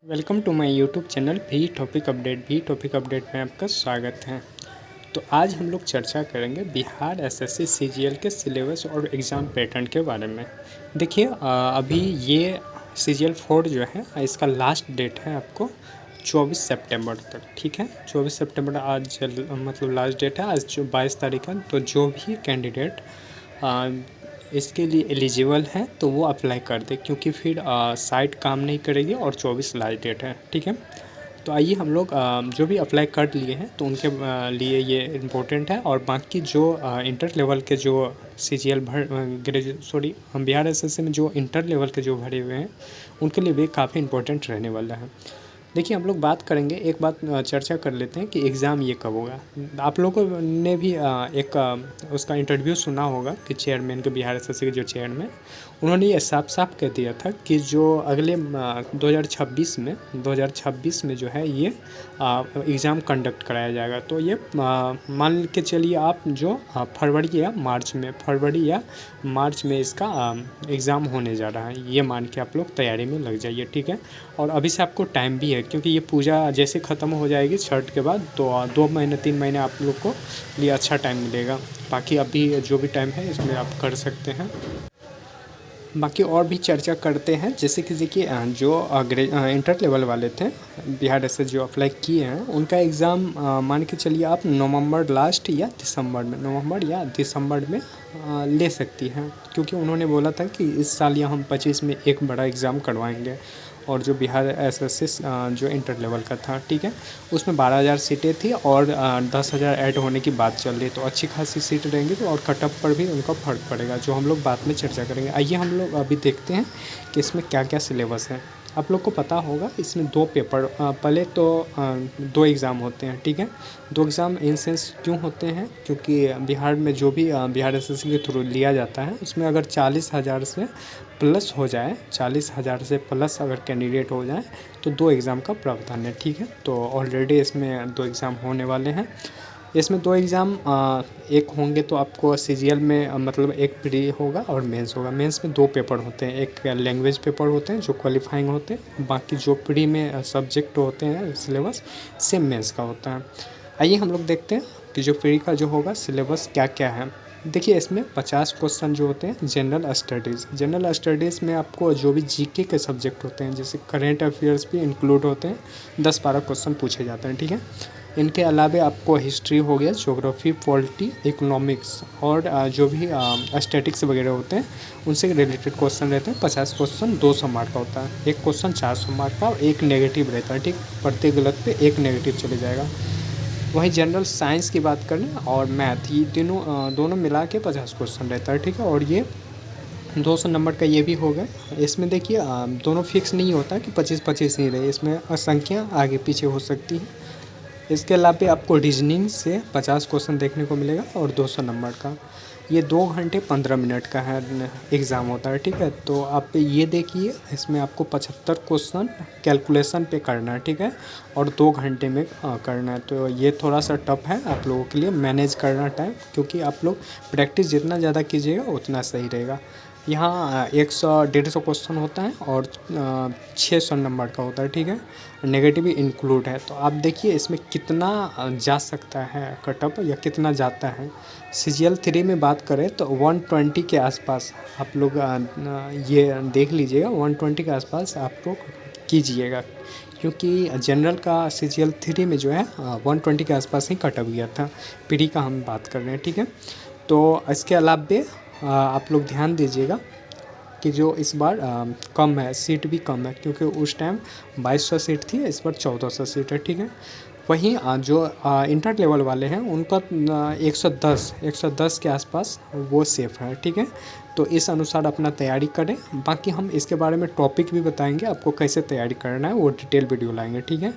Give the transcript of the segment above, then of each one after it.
Welcome to my YouTube channel भी topic update में आपका स्वागत है। तो आज हम लोग चर्चा करेंगे बिहार एसएससी सीजीएल के सिलेबस और एग्ज़ाम पैटर्न के बारे में। देखिए अभी ये सीजीएल 4 जो है इसका लास्ट डेट है आपको 24 सितंबर तक, ठीक है। 24 सितंबर आज मतलब लास्ट डेट है, आज जो 22 तारीख है। तो जो भी कैंडिडेट इसके लिए एलिजिबल हैं तो वो अप्लाई कर दे, क्योंकि फिर साइट काम नहीं करेगी और 24 लास्ट डेट है, ठीक है। तो आइए हम लोग जो भी अप्लाई कर लिए हैं तो उनके लिए ये इम्पोर्टेंट है, और बाकी जो इंटर लेवल के जो सीजीएल हम बिहार एसएससी में जो इंटर लेवल के जो भरे हुए हैं उनके लिए भी काफ़ी इम्पोर्टेंट रहने वाला है। देखिए हम लोग बात करेंगे, एक बात चर्चा कर लेते हैं कि एग्ज़ाम ये कब होगा। आप लोगों ने भी उसका इंटरव्यू सुना होगा कि चेयरमैन के, बिहार एसएससी के जो चेयरमैन, उन्होंने ये साफ साफ कह दिया था कि जो अगले 2026 में जो है ये एग्ज़ाम कंडक्ट कराया जाएगा। तो ये मान के चलिए आप जो फरवरी या मार्च में इसका एग्ज़ाम होने जा रहा है, ये मान के आप लोग तैयारी में लग जाइए, ठीक है। और अभी से आपको टाइम भी है, क्योंकि ये पूजा जैसे ख़त्म हो जाएगी छठ के बाद तो 2 महीने 3 महीने आप लोग को लिए अच्छा टाइम मिलेगा। बाकी अभी जो भी टाइम है इसमें आप कर सकते हैं। बाकी और भी चर्चा करते हैं, जैसे कि देखिए जो इंटर लेवल वाले थे बिहार से जो अप्लाई किए हैं उनका एग्ज़ाम मान के चलिए आप नवंबर या दिसंबर में ले सकती हैं, क्योंकि उन्होंने बोला था कि इस साल या हम 25 में एक बड़ा एग्ज़ाम करवाएंगे। और जो बिहार एसएससी जो इंटर लेवल का था, ठीक है, उसमें 12,000 सीटें थी और 10,000 ऐड होने की बात चल रही, तो अच्छी खासी सीट रहेंगी। तो और कटअप पर भी उनका फ़र्क पड़ेगा, जो हम लोग बाद में चर्चा करेंगे। आइए हम लोग अभी देखते हैं कि इसमें क्या क्या सिलेबस है। आप लोग को पता होगा इसमें 2 पेपर पहले तो 2 एग्ज़ाम होते हैं, ठीक है। 2 एग्ज़ाम इन सेंस क्यों होते हैं, क्योंकि बिहार में जो भी बिहार एसएससी के थ्रू लिया जाता है उसमें अगर 40,000 से प्लस हो जाए, 40,000 से प्लस अगर कैंडिडेट हो जाए तो 2 एग्ज़ाम का प्रावधान है, ठीक है। तो ऑलरेडी इसमें 2 एग्ज़ाम होने वाले हैं। इसमें 2 एग्ज़ाम एक होंगे तो आपको सीजीएल में मतलब एक प्री होगा और मेंस होगा। मेंस में 2 पेपर होते हैं, एक लैंग्वेज पेपर होते हैं जो क्वालिफाइंग होते हैं, बाकी जो प्री में सब्जेक्ट होते हैं सिलेबस सेम मेंस का होता है। आइए हम लोग देखते हैं कि जो प्री का जो होगा सिलेबस क्या क्या है। देखिए इसमें 50 क्वेश्चन जो होते हैं जनरल स्टडीज़ में आपको जो भी जीके के सब्जेक्ट होते हैं, जैसे करेंट अफेयर्स भी इंक्लूड होते हैं, 10-12 क्वेश्चन पूछे जाते हैं, ठीक है। इनके अलावा आपको हिस्ट्री हो गया, ज्योग्राफी, पॉलिटी, इकोनॉमिक्स और जो भी स्टैटिक्स वगैरह होते हैं उनसे रिलेटेड क्वेश्चन रहते हैं। 50 क्वेश्चन 200 मार्क का होता है, एक क्वेश्चन 400 मार्क का और एक नेगेटिव रहता है, ठीक। प्रत्येक गलत पे एक नेगेटिव चले जाएगा। वहीं जनरल साइंस की बात करें और मैथ, ये दोनों मिला के 50 क्वेश्चन रहता है, ठीक है। और ये 200 नंबर का ये भी हो गया। इसमें देखिए दोनों फिक्स नहीं होता कि 25-25 ही रहे, इसमें संख्या आगे पीछे हो सकती है। इसके अलावा आपको रीजनिंग से 50 क्वेश्चन देखने को मिलेगा और 200 नंबर का। ये 2 घंटे 15 मिनट का है एग्ज़ाम होता है, ठीक है। तो आप ये देखिए इसमें आपको 75 क्वेश्चन कैलकुलेशन पे करना है, ठीक है, और 2 घंटे में करना है। तो ये थोड़ा सा टफ है आप लोगों के लिए मैनेज करना टाइम, क्योंकि आप लोग प्रैक्टिस जितना ज़्यादा कीजिएगा उतना सही रहेगा। यहाँ 100-150 क्वेश्चन होता है और 600 नंबर का होता है, ठीक है। नेगेटिव भी इंक्लूड है। तो आप देखिए इसमें कितना जा सकता है कटअप या कितना जाता है। सीजीएल 3 में बात करें तो 120 के आसपास आप लोग ये देख लीजिएगा, 120 के आसपास आप लोग कीजिएगा, क्योंकि जनरल का सीजीएल 3 में जो है 120 के आसपास ही कटअप गया था। प्री का हम बात कर रहे हैं, ठीक है। तो इसके अलावा आप लोग ध्यान दीजिएगा कि जो इस बार कम है, सीट भी कम है, क्योंकि उस टाइम 2200 सीट थी, इस बार 1400 सीट है, ठीक है। वहीं जो इंटर लेवल वाले हैं उनका 110 के आसपास वो सेफ़ है, ठीक है। तो इस अनुसार अपना तैयारी करें। बाकी हम इसके बारे में टॉपिक भी बताएंगे आपको कैसे तैयारी करना है, वो डिटेल वीडियो लाएंगे, ठीक है।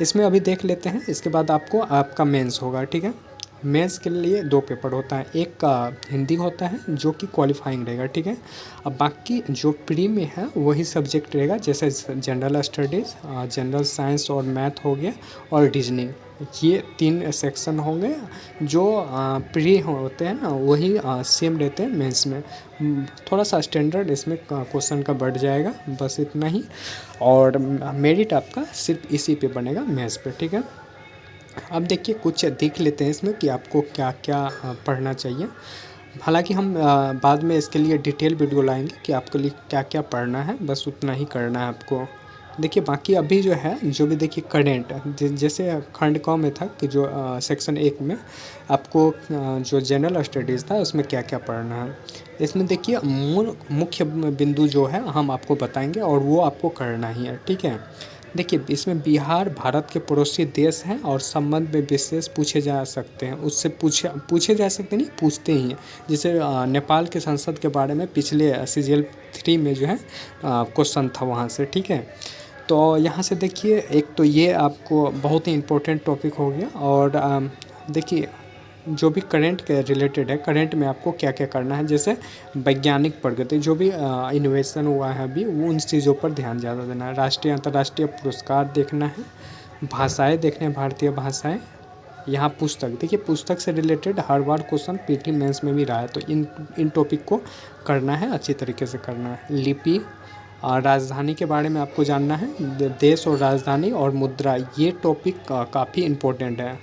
इसमें अभी देख लेते हैं, इसके बाद आपका मेंस होगा, ठीक है। मेंस के लिए 2 पेपर होता है, एक का हिंदी होता है जो कि क्वालिफाइंग रहेगा, ठीक है। अब बाकी जो प्री में है वही सब्जेक्ट रहेगा, जैसे जनरल स्टडीज़, जनरल साइंस और मैथ हो गया, और रीजनिंग। ये 3 सेक्शन होंगे जो प्री होते हैं ना, वही सेम रहते हैं मेंस में। थोड़ा सा स्टैंडर्ड इसमें क्वेश्चन का बढ़ जाएगा, बस इतना ही। और मेरिट आपका सिर्फ इसी पे बनेगा, मेंस पे, ठीक है। अब देखिए कुछ देख लेते हैं इसमें कि आपको क्या क्या पढ़ना चाहिए। हालांकि हम बाद में इसके लिए डिटेल वीडियो लाएंगे कि आपके लिए क्या क्या पढ़ना है, बस उतना ही करना है आपको। देखिए बाकी अभी जो है, जो भी देखिए करेंट, जैसे खंड क में था कि जो सेक्शन 1 में आपको जो जनरल स्टडीज़ था उसमें क्या क्या पढ़ना है। इसमें देखिए मूल मुख्य बिंदु जो है हम आपको बताएंगे और वो आपको करना ही है, ठीक है। देखिए इसमें बिहार भारत के पड़ोसी देश हैं और संबंध में विशेष पूछे जा सकते हैं, उससे पूछे जा सकते नहीं, पूछते ही हैं। जैसे नेपाल के संसद के बारे में पिछले CGL 3 में जो है क्वेश्चन था वहाँ से, ठीक है। तो यहाँ से देखिए एक तो ये आपको बहुत ही इम्पोर्टेंट टॉपिक हो गया। और देखिए जो भी करंट के रिलेटेड है, करंट में आपको क्या क्या करना है, जैसे वैज्ञानिक प्रगति, जो भी इनोवेशन हुआ है अभी, वो उन चीज़ों पर ध्यान ज़्यादा देना है। राष्ट्रीय अंतर्राष्ट्रीय पुरस्कार देखना है, भाषाएं देखने हैं, भारतीय भाषाएं। यहाँ पुस्तक देखिए, पुस्तक से रिलेटेड हर बार क्वेश्चन PT मेंस में भी रहा है, तो इन टॉपिक को करना है, अच्छी तरीके से करना है। लिपि, राजधानी के बारे में आपको जानना है, देश और राजधानी और मुद्रा, ये टॉपिक काफ़ी इम्पोर्टेंट है।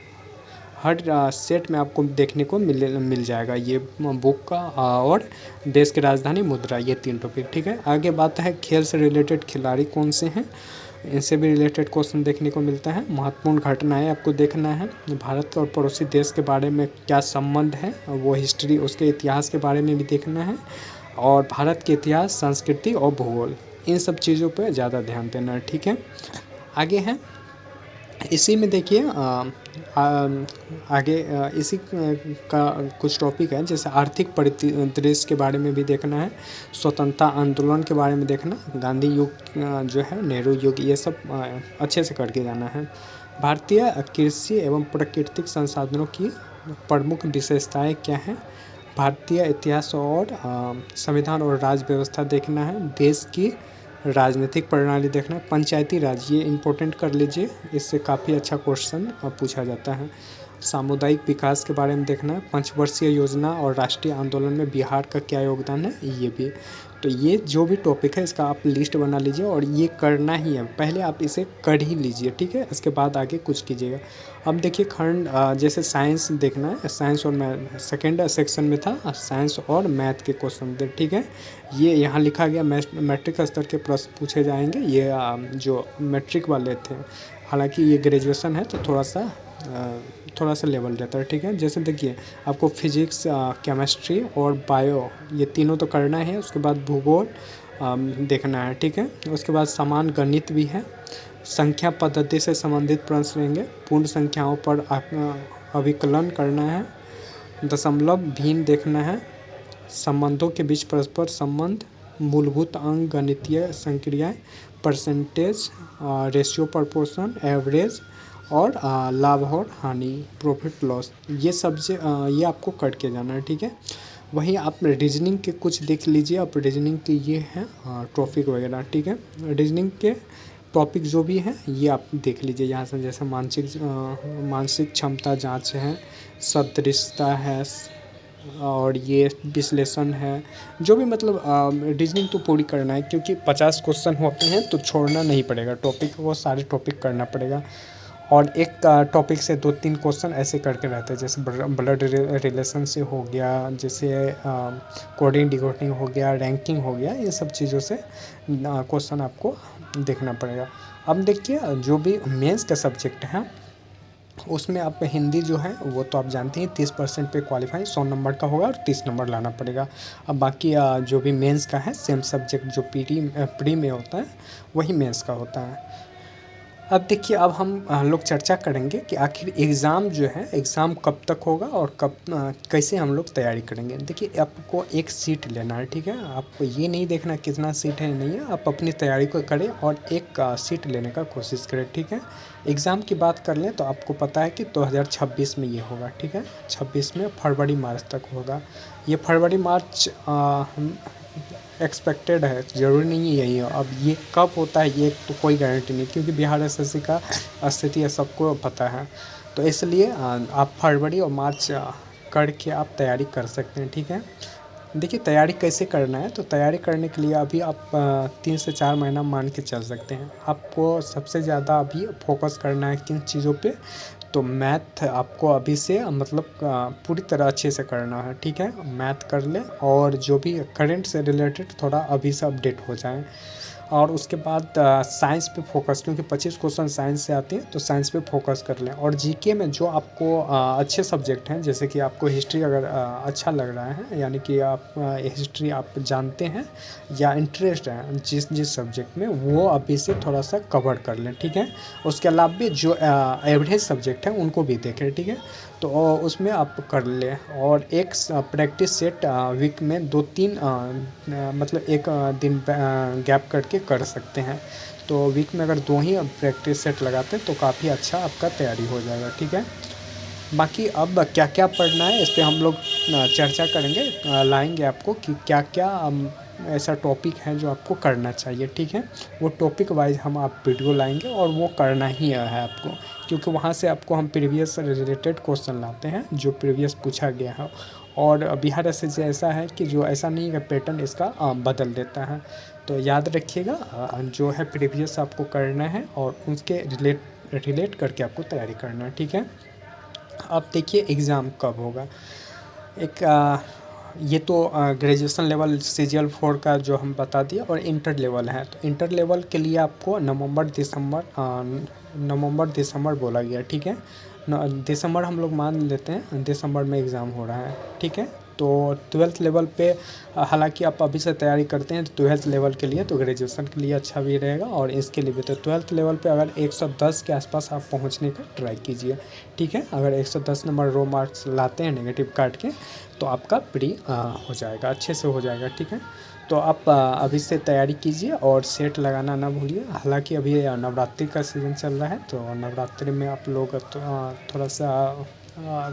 हर सेट में आपको देखने को मिल जाएगा ये बुक का। और देश की राजधानी, मुद्रा, ये 3 टॉपिक, ठीक है। आगे बात है खेल से रिलेटेड खिलाड़ी कौन से हैं, इनसे भी रिलेटेड क्वेश्चन देखने को मिलता है। महत्वपूर्ण घटनाएं आपको देखना है, भारत और पड़ोसी देश के बारे में क्या संबंध है, वो हिस्ट्री, उसके इतिहास के बारे में भी देखना है। और भारत के इतिहास, संस्कृति और भूगोल, इन सब चीज़ों पर ज़्यादा ध्यान देना है, ठीक है। आगे है इसी में देखिए आगे इसी का कुछ टॉपिक है, जैसे आर्थिक परिदृश्य के बारे में भी देखना है, स्वतंत्रता आंदोलन के बारे में देखना, गांधी युग जो है, नेहरू युग, ये सब अच्छे से करके जाना है। भारतीय कृषि एवं प्राकृतिक संसाधनों की प्रमुख विशेषताएं क्या हैं, भारतीय इतिहास और संविधान और राज्य व्यवस्था देखना है, देश की राजनीतिक प्रणाली देखना है, पंचायती राज, ये इम्पोर्टेंट कर लीजिए, इससे काफ़ी अच्छा क्वेश्चन पूछा जाता है। सामुदायिक विकास के बारे में देखना है, पंचवर्षीय योजना और राष्ट्रीय आंदोलन में बिहार का क्या योगदान है, ये भी। तो ये जो भी टॉपिक है इसका आप लिस्ट बना लीजिए और ये करना ही है, पहले आप इसे कर ही लीजिए, ठीक है, इसके बाद आगे कुछ कीजिएगा। अब देखिए खंड जैसे साइंस देखना है, साइंस और मैथ सेकेंड सेक्शन में था, साइंस और मैथ के क्वेश्चन थे, ठीक है। ये यहाँ लिखा गया मैट्रिक स्तर के प्रश्न पूछे जाएंगे, ये जो मैट्रिक वाले थे, हालांकि ये ग्रेजुएशन है तो थोड़ा सा लेवल रहता है, ठीक है। जैसे देखिए आपको फिजिक्स, केमिस्ट्री और बायो, ये तीनों तो करना है। उसके बाद भूगोल देखना है, ठीक है। उसके बाद समान गणित भी है, संख्या पद्धति से संबंधित प्रश्न रहेंगे, पूर्ण संख्याओं पर अभिकलन करना है, दशमलव भिन्न देखना है, संबंधों के बीच परस्पर संबंध, मूलभूत अंक, गणितीय संक्रियाएं, परसेंटेज, रेशियो, प्रपोर्शन, एवरेज, और लाभ और हानि, प्रॉफिट लॉस, ये ये आपको करके जाना है, ठीक है। वहीं आप रीजनिंग के कुछ देख लीजिए, आप रीजनिंग के ये हैं टॉपिक वगैरह, ठीक है। रीजनिंग के टॉपिक जो भी हैं ये आप देख लीजिए यहाँ से, जैसे मानसिक क्षमता जांच है, सदृशता है, और ये विश्लेषण है, जो भी मतलब रीजनिंग तो पूरी करना है, क्योंकि 50 क्वेश्चन होते हैं तो छोड़ना नहीं पड़ेगा टॉपिक, वो सारे टॉपिक करना पड़ेगा। और एक टॉपिक से 2-3 क्वेश्चन ऐसे करके रहते हैं, जैसे ब्लड रिलेशन से हो गया, जैसे कोडिंग डिकोडिंग हो गया, रैंकिंग हो गया, ये सब चीज़ों से क्वेश्चन आपको देखना पड़ेगा। अब देखिए जो भी मेंस का सब्जेक्ट है उसमें आप हिंदी जो है वो तो आप जानते हैं 30% पे क्वालिफाई 100 नंबर का होगा और 30 नंबर लाना पड़ेगा। अब बाकी जो भी मेंस का है सेम सब्जेक्ट जो प्री में होता है वही मेंस का होता है। अब देखिए, अब हम लोग चर्चा करेंगे कि आखिर एग्ज़ाम जो है, एग्ज़ाम कब तक होगा और कब कैसे हम लोग तैयारी करेंगे। देखिए, आपको एक सीट लेना है, ठीक है। आपको ये नहीं देखना कितना सीट है नहीं है, आप अपनी तैयारी को करें और एक सीट लेने का कोशिश करें, ठीक है। एग्ज़ाम की बात कर लें तो आपको पता है कि 2026 में ये होगा, ठीक है। 26 में फरवरी मार्च तक होगा। ये फरवरी मार्च एक्सपेक्टेड है, ज़रूरी नहीं है यही हो। अब ये कब होता है ये तो कोई गारंटी नहीं, क्योंकि बिहार एसएससी का स्थिति है सबको पता है। तो इसलिए आप फरवरी और मार्च करके आप तैयारी कर सकते हैं, ठीक है। देखिए, तैयारी कैसे करना है, तो तैयारी करने के लिए अभी आप 3 से 4 महीना मान के चल सकते हैं। आपको सबसे ज़्यादा अभी फोकस करना है किन चीज़ों पे, तो मैथ आपको अभी से मतलब पूरी तरह अच्छे से करना है, ठीक है। मैथ कर लें और जो भी करंट से रिलेटेड थोड़ा अभी से अपडेट हो जाएं। और उसके बाद साइंस पे फोकस, क्योंकि 25 क्वेश्चन साइंस से आते हैं, तो साइंस पे फोकस कर लें। और जीके में जो आपको अच्छे सब्जेक्ट हैं, जैसे कि आपको हिस्ट्री अगर अच्छा लग रहा है, यानी कि आप हिस्ट्री आप जानते हैं या इंटरेस्ट है जिस जिस सब्जेक्ट में, वो अभी से थोड़ा सा कवर कर लें, ठीक है। उसके अलावा भी जो एवरेज सब्जेक्ट हैं उनको भी देखें, ठीक है। तो उसमें आप कर लें। और एक प्रैक्टिस सेट वीक में 2-3 मतलब एक दिन गैप करके कर सकते हैं। तो वीक में अगर 2 ही प्रैक्टिस सेट लगाते हैं तो काफ़ी अच्छा आपका तैयारी हो जाएगा, ठीक है। बाकी अब क्या क्या पढ़ना है इस पे हम लोग चर्चा करेंगे, लाएंगे आपको कि क्या क्या ऐसा टॉपिक है जो आपको करना चाहिए, ठीक है। वो टॉपिक वाइज हम आप वीडियो लाएंगे और वो करना ही है आपको, क्योंकि वहाँ से आपको हम प्रीवियस से रिलेटेड क्वेश्चन लाते हैं जो प्रीवियस पूछा गया है। और बिहार एसएससी ऐसा है कि जो ऐसा नहीं है, पैटर्न इसका बदल देता है। तो याद रखिएगा, जो है प्रीवियस आपको करना है और उसके रिलेट करके आपको तैयारी करना है, ठीक है। अब देखिए एग्ज़ाम कब होगा। एक ये तो ग्रेजुएशन लेवल CGL 4 का जो हम बता दिए, और इंटर लेवल है। तो इंटर लेवल के लिए आपको नवंबर दिसंबर बोला गया, ठीक है। दिसंबर हम लोग मान लेते हैं, दिसंबर में एग्ज़ाम हो रहा है, ठीक है। तो 12th लेवल पे हालांकि आप अभी से तैयारी करते हैं तो 12th लेवल के लिए तो ग्रेजुएशन के लिए अच्छा भी रहेगा, और इसके लिए भी। तो 12th लेवल पे अगर 110 के आसपास आप पहुंचने का ट्राई कीजिए, ठीक है। अगर 110 नंबर रो मार्क्स लाते हैं नेगेटिव काट के, तो आपका प्री हो जाएगा, अच्छे से हो जाएगा, ठीक है। तो आप अभी से तैयारी कीजिए और सेट लगाना ना भूलिए। हालांकि अभी नवरात्रि का सीज़न चल रहा है, तो नवरात्रि में आप लोग थोड़ा सा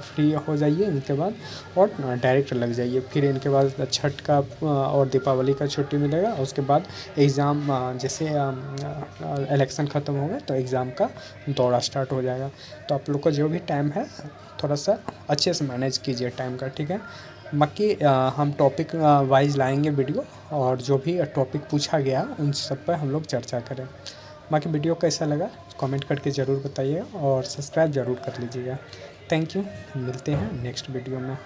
फ्री हो जाइए इनके बाद, और डायरेक्ट लग जाइए। फिर इनके बाद छठ का और दीपावली का छुट्टी मिलेगा। उसके बाद एग्ज़ाम जैसे इलेक्शन ख़त्म हो गया तो एग्ज़ाम का दौरा स्टार्ट हो जाएगा। तो आप लोग का जो भी टाइम है थोड़ा सा अच्छे से मैनेज कीजिए टाइम का, ठीक है। बाकी हम टॉपिक वाइज लाएंगे वीडियो, और जो भी टॉपिक पूछा गया उन सब पर हम लोग चर्चा करें। बाकी वीडियो कैसा लगा कमेंट करके ज़रूर बताइएगा, और सब्सक्राइब ज़रूर कर लीजिएगा। थैंक यू, मिलते हैं नेक्स्ट वीडियो में।